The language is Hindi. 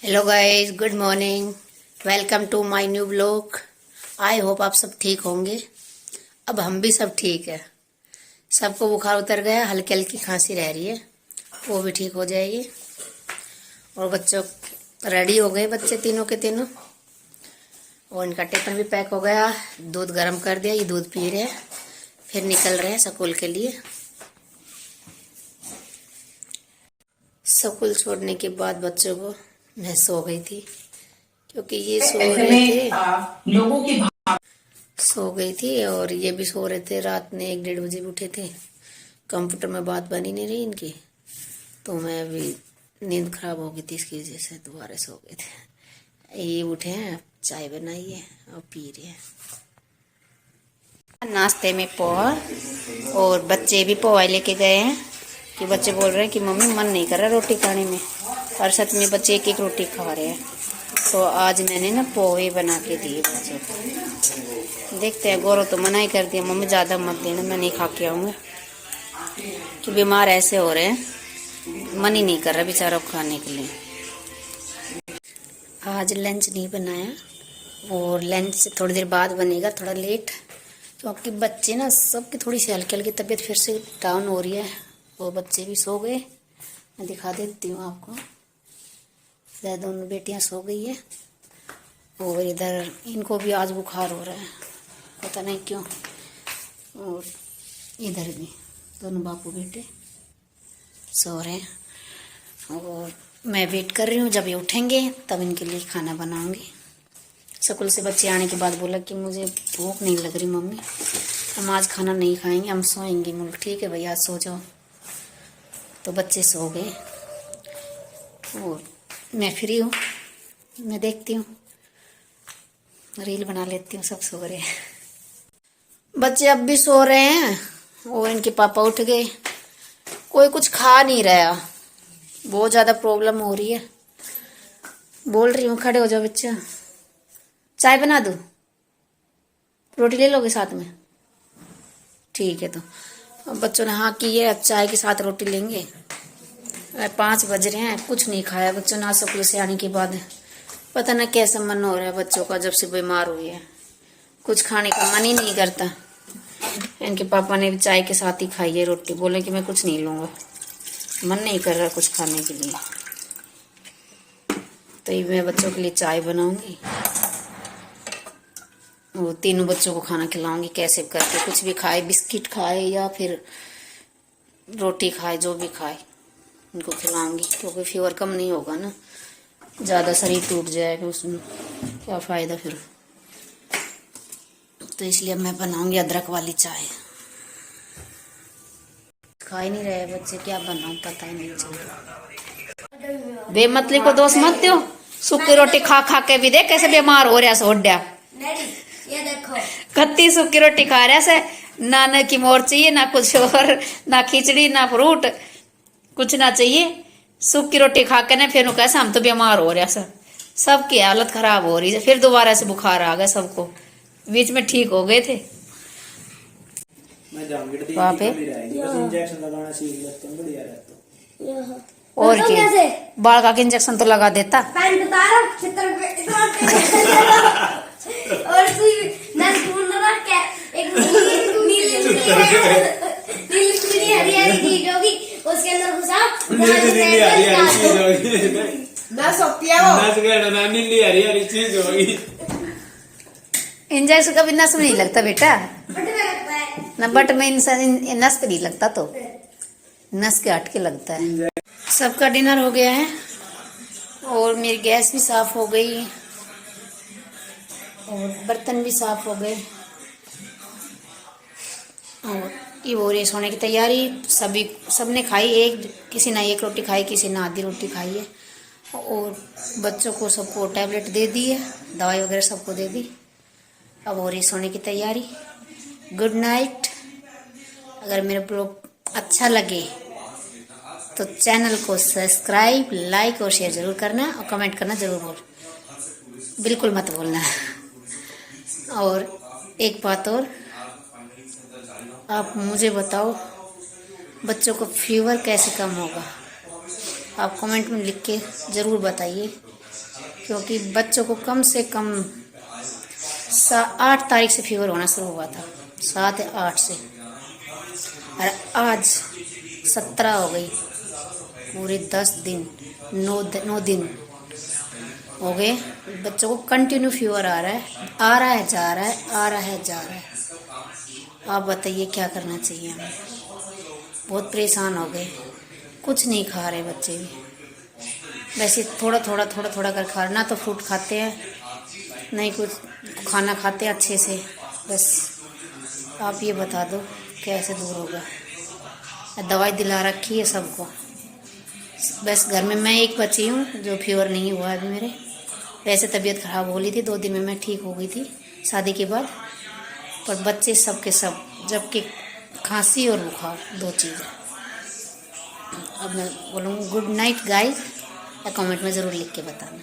Hello guys, good morning. Welcome to my new blog. I hope आप सब ठीक होंगे। अब हम भी सब ठीक है। सबको बुखार उतर गया, हल्की हल्की खांसी रह रही है, वो भी ठीक हो जाएगी। और बच्चों रेडी हो गए, बच्चे तीनों के तीनों, और इनका टिफिन भी पैक हो गया। दूध गर्म कर दिया, ये दूध पी रहे हैं, फिर निकल रहे हैं स्कूल के लिए। स्कूल छोड़ने के बाद बच्चों को मैं सो गई थी, क्योंकि ये सो रहे थे, लोगों की सो गई थी और ये भी सो रहे थे। रात में 1-1:30 बजे उठे थे। कंप्यूटर में बात बनी नहीं रही इनकी, तो मैं अभी नींद खराब हो गई थी, इसकी वजह से दोबारा सो गए थे। ये उठे हैं, चाय बनाई है और पी रहे हैं। नाश्ते में पोहा, और बच्चे भी पोहा लेके गए हैं कि बच्चे बोल रहे हैं कि मम्मी मन नहीं कर रहा रोटी खाने में, और सच में बच्चे एक एक रोटी खा रहे हैं। तो आज मैंने ना पोहे बना के दिए बच्चों को। देखते हैं, गौरव तो मना ही कर दिया, मम्मी ज़्यादा मत देना, मैं नहीं खा के आऊँगा, कि बीमार ऐसे हो रहे हैं, मन ही नहीं कर रहा बेचारा खाने के लिए। आज लंच नहीं बनाया, और लंच थोड़ी देर बाद बनेगा, थोड़ा लेट, क्योंकि बच्चे ना सबकी थोड़ी सी हल्की हल्की तबीयत फिर से डाउन हो रही है, और बच्चे भी सो गए। मैं दिखा देती हूँ आपको। इधर दोनों बेटियां सो गई है, और इधर इनको भी आज बुखार हो रहा है, पता नहीं क्यों। और इधर भी दोनों बापू बेटे सो रहे हैं, और मैं वेट कर रही हूँ, जब ये उठेंगे तब इनके लिए खाना बनाऊंगी। स्कूल से बच्चे आने के बाद बोला कि मुझे भूख नहीं लग रही मम्मी, हम आज खाना नहीं खाएंगे, हम सोएंगे। मैं ठीक है भैया, सो जाओ। तो बच्चे सो गए, और मैं फ्री हूँ, मैं देखती हूँ, रील बना लेती हूँ। सब सो रहे हैं, बच्चे अब भी सो रहे हैं, और इनके पापा उठ गए। कोई कुछ खा नहीं रहा, बहुत ज़्यादा प्रॉब्लम हो रही है। बोल रही हूँ खड़े हो जाओ बच्चा, चाय बना दूँ, रोटी ले लोगे साथ में? ठीक है। तो बच्चों ने हाँ की है, अब चाय के साथ रोटी लेंगे। 5 बज रहे हैं, कुछ नहीं खाया बच्चों ने आज स्कूल से आने के बाद। पता ना कैसा मन हो रहा है बच्चों का, जब से बीमार हुई है कुछ खाने का मन ही नहीं करता। इनके पापा ने भी चाय के साथ ही खाई है रोटी, बोले कि मैं कुछ नहीं लूँगा, मन नहीं कर रहा कुछ खाने के लिए। तो ये मैं बच्चों के लिए चाय बनाऊंगी, वो तीनों बच्चों को खाना खिलाऊंगी कैसे करके, कुछ भी खाए, बिस्किट खाए या फिर रोटी खाए, जो भी खाए उनको खिलाऊंगी, क्योंकि फीवर कम नहीं होगा ना, ज़्यादा शरीर टूट जाएगा, उसमें क्या फ़ायदा फिर। तो इसलिए मैं बनाऊंगी अदरक वाली चाय। खा ही नहीं रहे बच्चे, क्या बनाऊं पता ही नहीं चल रहा। बेमतली को दोष मत दो, सूखी रोटी खा खा के भी देख कैसे बीमार हो रहा सोड्या। ये देखो कत्ती सूखी रोटी खा रहा से, ना की मोर चाहिए, ना कुछ और, ना खिचड़ी, ना फ्रूट, कुछ ना चाहिए। सूखी रोटी खा के ना फिर कैसे हम तो बीमार हो रहा सर, सबकी हालत खराब हो रही है। फिर दोबारा से बुखार आ गया सबको, बीच में ठीक हो गए थे। वहाँ पे और क्या, बाल का इंजेक्शन तो लगा देता। और एक नीली हरी चीज होगी, उसके अंदर घुसा इंजेक्शन कभी नस में नहीं लगता बेटा, न बट में नस पे नहीं लगता, तो नस के हट के लगता है। सबका डिनर हो गया है, और मेरी गैस भी साफ हो गई, और बर्तन भी साफ हो गए, और ये हो रही है सोने की तैयारी। सबने खाई, किसी ने एक रोटी खाई, किसी ने आधी रोटी खाई है, और बच्चों को सबको टैबलेट दे दी है, दवाई वगैरह सबको दे दी। अब हो रही सोने की तैयारी। Good night. अगर मेरा ब्लॉग अच्छा लगे तो चैनल को सब्सक्राइब, लाइक और शेयर जरूर करना, और कमेंट करना जरूर, बिल्कुल मत भूलना। और एक बात और, आप मुझे बताओ बच्चों को फीवर कैसे कम होगा, आप कमेंट में लिख के ज़रूर बताइए, क्योंकि बच्चों को कम से कम 8 तारीख से फीवर होना शुरू हुआ था, 7 या 8 से, और आज 17 हो गई। पूरे 10 दिन 9 दिन हो गए बच्चों को कंटिन्यू फीवर आ रहा है जा रहा है, आ रहा है जा रहा है। आप बताइए क्या करना चाहिए हमें। बहुत परेशान हो गए, कुछ नहीं खा रहे बच्चे भी, वैसे थोड़ा थोड़ा कर खा, ना तो फ्रूट खाते हैं, नहीं कुछ खाना खाते हैं अच्छे से। बस आप ये बता दो कैसे दूर होगा। दवाई दिला रखी है सबको, बस घर में मैं एक बची हूँ जो फीवर नहीं हुआ अभी मेरे। वैसे तबीयत खराब हो रही थी, 2 दिन में मैं ठीक हो गई थी शादी के बाद, पर बच्चे सब के सब, जबकि खांसी और बुखार 2 चीज़। अब मैं बोलूँगी गुड नाइट गाइस, या कमेंट में ज़रूर लिख के बताना।